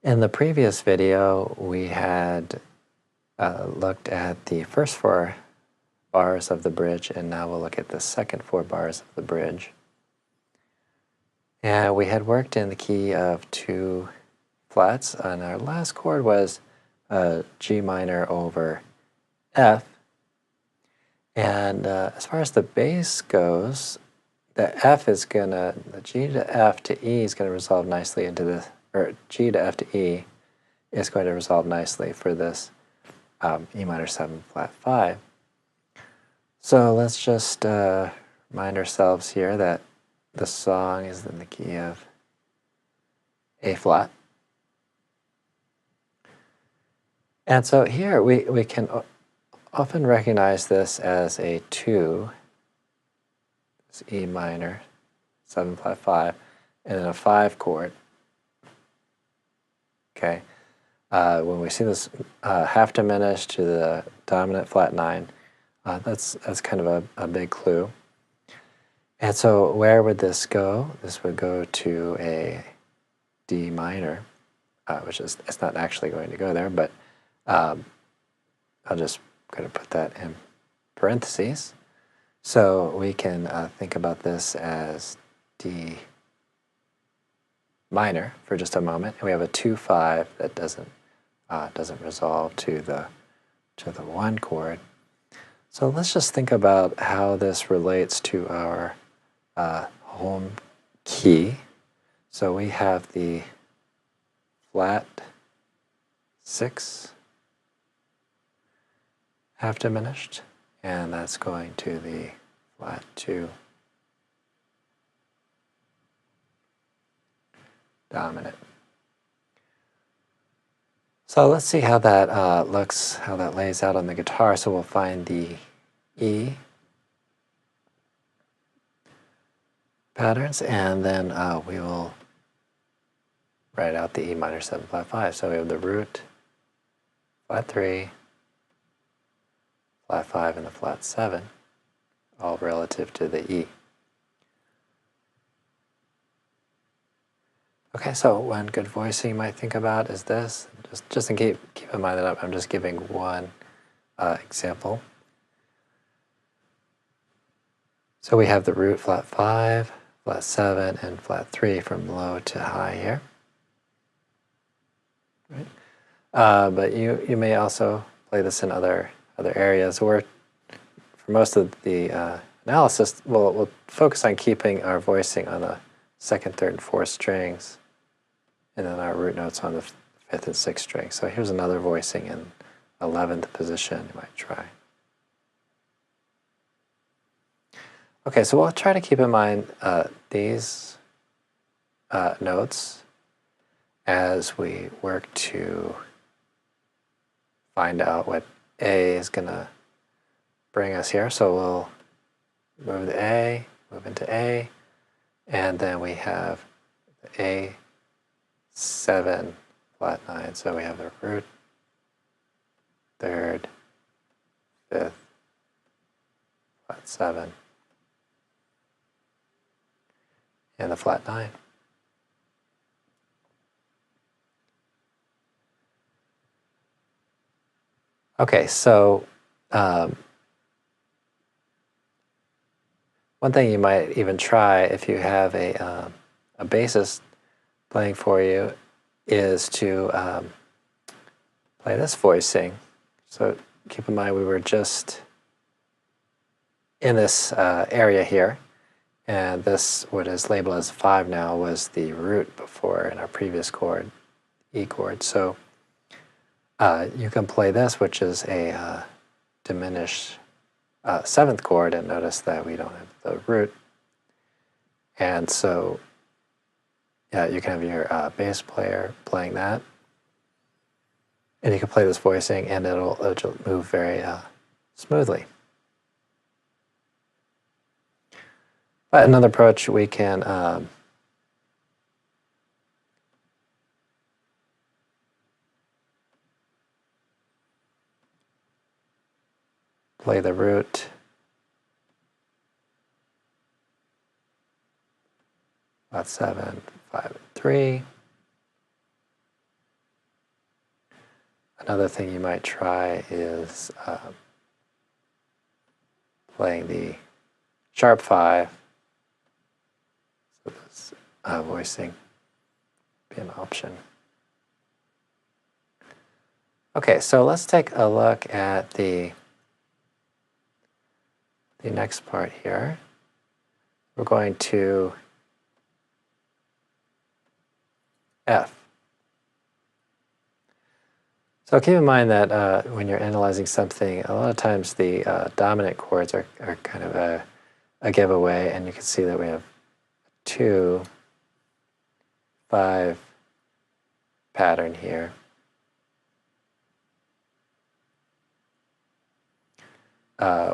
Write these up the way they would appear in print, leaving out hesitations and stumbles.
In the previous video, we had looked at the first 4 bars of the bridge, and now we'll look at the second 4 bars of the bridge. And we had worked in the key of 2 flats, and our last chord was G minor over F. And as far as the bass goes, the G to F to E is going to resolve nicely into the, or G to F to E is going to resolve nicely for this E minor 7 flat 5. So let's just remind ourselves here that the song is in the key of A flat. And so here we can often recognize this as a 2, this E minor 7 flat 5, and then a 5 chord. Okay, when we see this half diminished to the dominant flat 9, that's kind of a big clue. And so where would this go? This would go to a D minor, which is, it's not actually going to go there, but I'll just going to put that in parentheses. So we can think about this as D minor for just a moment. And we have a 2-5 that doesn't resolve to the 1 chord. So let's just think about how this relates to our home key. So we have the flat 6 half diminished, and that's going to the flat 2 dominant. So let's see how that looks, how that lays out on the guitar. So we'll find the E patterns, and then we will write out the E minor 7 flat 5. So we have the root, flat 3, flat 5, and the flat 7, all relative to the E. Okay, so one good voicing you might think about is this. Just in keep in mind that I'm just giving one example. So we have the root flat 5, flat 7, and flat 3 from low to high here. Right? But you may also play this in other areas. For most of the analysis, we'll focus on keeping our voicing on the 2nd, 3rd, and 4th strings, and then our root notes on the 5th and 6th strings. So here's another voicing in 11th position you might try. Okay, so we'll try to keep in mind these notes as we work to find out what A is going to bring us here. So we'll move the A, move into A, and then we have the A7 flat 9. So we have the root, 3rd, 5th, flat 7, and the flat 9. Okay, so one thing you might even try if you have a bassist playing for you is to play this voicing. So keep in mind we were just in this area here, and this, what is labeled as 5 now, was the root before in our previous chord, E chord. So you can play this, which is a diminished 7th chord, and notice that we don't have the root. And so yeah, you can have your bass player playing that, and you can play this voicing, and it'll move very smoothly. But another approach, we can play the root, flat 7, 5, and 3, another thing you might try is playing the sharp 5. So this voicing be an option. Okay, so let's take a look at the next part here. We're going to F. So keep in mind that when you're analyzing something, a lot of times the dominant chords are kind of a giveaway, and you can see that we have 2, 5 pattern here.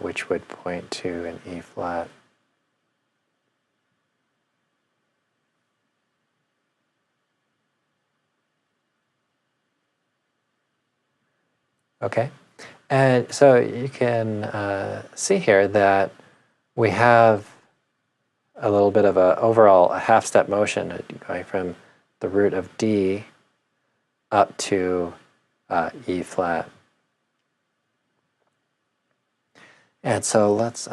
Which would point to an E flat. Okay, and so you can see here that we have a little bit of a overall half-step motion going from the root of D up to E flat. And so let's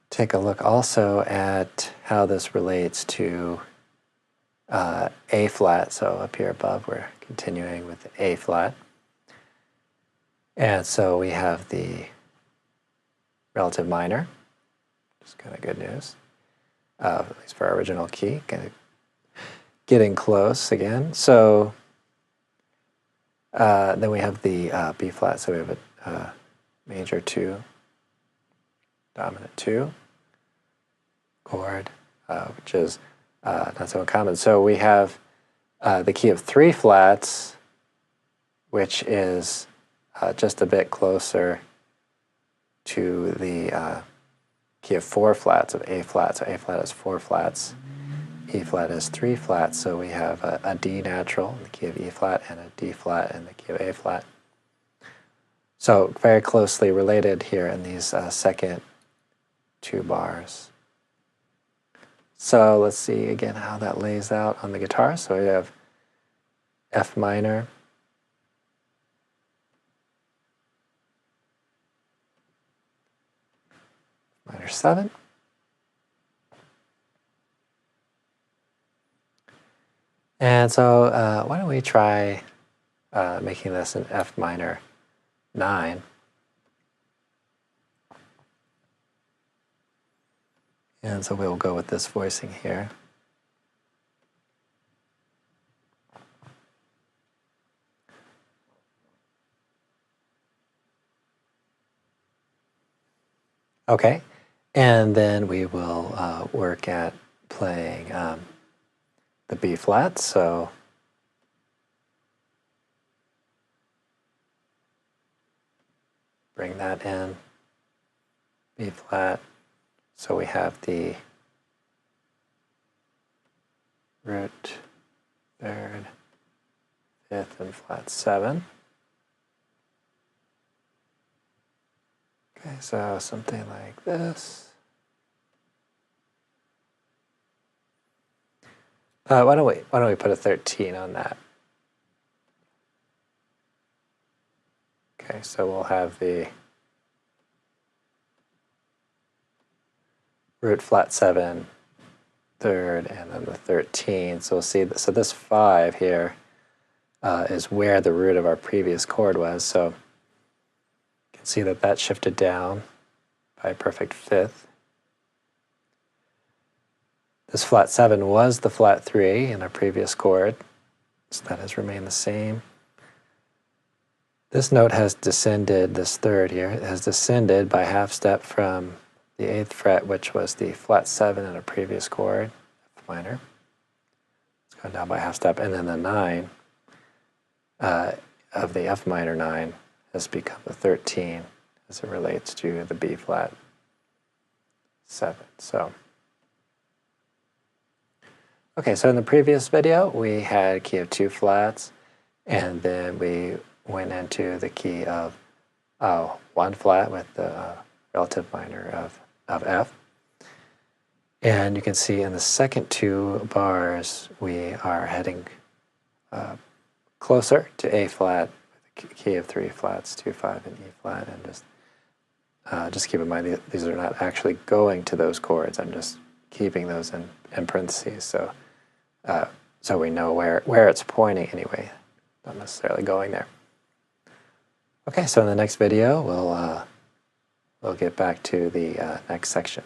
take a look also at how this relates to A flat. So up here above, we're continuing with the A flat. And so we have the relative minor, which is kind of good news, at least for our original key, kind of getting close again. So then we have the B flat, so we have a major 2, dominant 2 chord, which is not so uncommon. So we have the key of 3 flats, which is just a bit closer to the key of 4 flats of A flat. So A flat has 4 flats, E flat has 3 flats, so we have a D natural in the key of E flat and a D flat in the key of A flat. So very closely related here in these second 2 bars. So let's see again how that lays out on the guitar. So we have F minor, minor 7, and so why don't we try making this an F minor 9. And so we'll go with this voicing here. Okay, and then we will work at playing the B flat. So bring that in, B flat. So we have the root, 3rd, 5th, and flat 7. Okay, so something like this. Why don't we put a 13 on that? Okay, so we'll have the root flat 7, 3rd, and then the 13. So we'll see that. So this 5 here is where the root of our previous chord was. So you can see that that shifted down by a perfect 5th. This flat 7 was the flat 3 in our previous chord, so that has remained the same. This note has descended, this 3rd here, has descended by half step from the 8th fret, which was the flat 7 in a previous chord, F minor. It's gone down by half step, and then the 9 of the F minor 9 has become the 13 as it relates to the B flat 7. So, okay, so in the previous video we had a key of 2 flats, and then we went into the key of 1 flat with the relative minor of F. And you can see in the second 2 bars we are heading closer to A flat with a key of 3 flats, 2, 5, and E flat, and just keep in mind these are not actually going to those chords. I'm just keeping those in parentheses, so so we know where it's pointing anyway, not necessarily going there. Okay, so in the next video we'll get back to the next section.